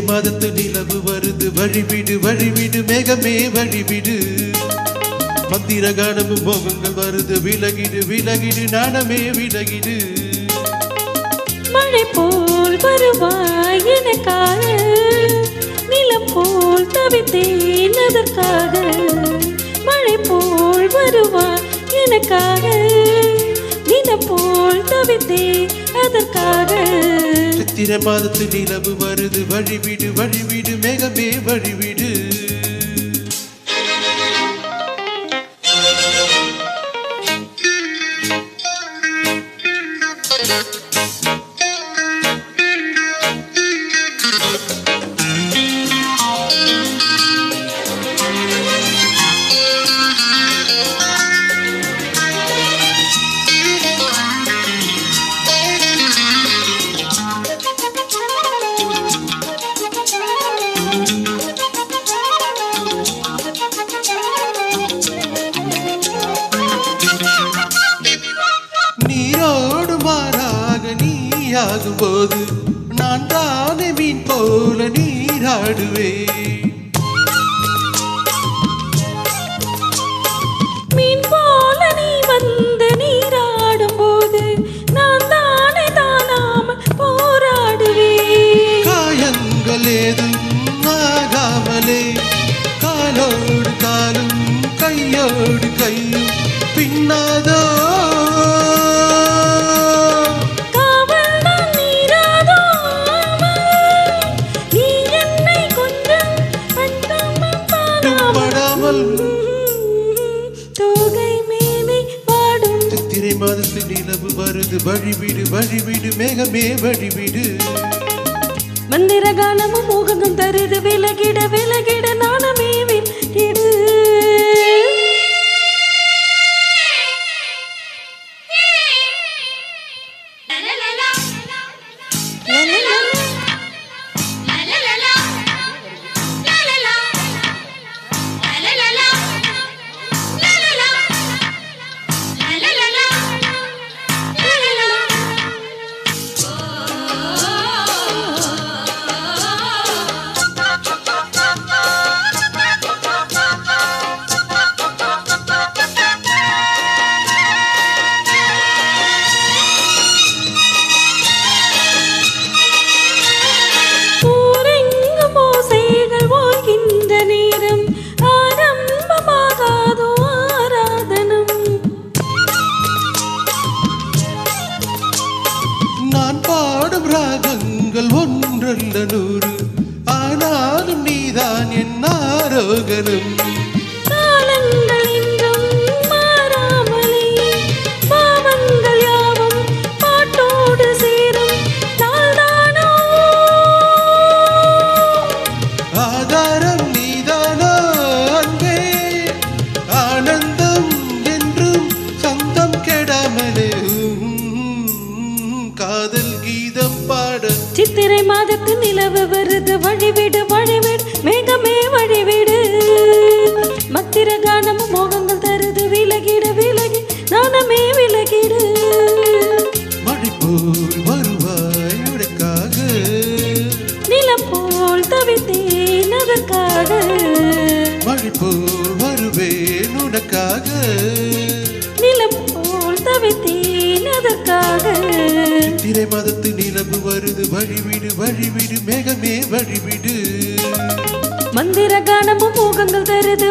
மாதத்து நிலவு வருது வழிவிடு வழிவிடு மேகமே வழிவிடு மந்திர கானமும் மோகங்கள் வருது விலகிடு விலகிடு நாணமே விலகிடு மழை போல் வருவாய் எனக்காக நிலம் போல் தவித்தேன் அதற்காக மழை போல் வருவாய் எனக்காக நிலம் போல் தவித்தேன் அதற்காக சித்திரை மாதத்து நிலவு வருது வழிவிடு வழிவிடு மேகமே வழிவிடு நீரோடு மாறாக நீயாகும்போது நான் தானே மீன் போல நீராடுவேன் மீன் போல நீ வந்து நீராடும் போது நான் தானே தானாமல் போராடுவேன் காயங்கள் ஏதும் ஆகாமலே காலோடு காலும் கையோடு கையும் பின்னாதோ சித்திரை மாதத்து நிலவு வருது வழிவிடு வழிவிடு மேகமே வழிவிடு மந்திர கானமும் மோகமும் தருது விலகிட விலகிட நாணமே விலகிடு நான் பாடும் ராகங்கள் ஒன்றல்ல நூறு ஆனாலும் நீதான் என் ஆரோகணம் காலங்கள் இன்றும் மாறாமலே பாவங்கள் யாவும் பாட்டோடு சேரும் நாள்தானோ ஆதாரம் நீதானோ அன்பே ஆனந்தம் என்றும் சொந்தம் கெடாமலே காதல் கீதம் பாட சித்திரை மாதத்து நிலவு வருது வழிவிடு வழிவிடு மேகமே வழிவிடு மத்திர கானமும் மோகங்கள் தருது விலகிடு விலகி நாணமே விலகிடு மழை போல் வருவாய் உனக்காக நிலம் போல் தவித்தேன் அதற்காக மழை போல் வருவேன் உனக்காக நிலம் போல் தவித்தேன் அதற்காக சித்திரை மாதத்து நிலவு வருது வழிவிடு வழிவிடு மேகமே வழிவிடு மந்திர கானமும் மோகங்கள் தருது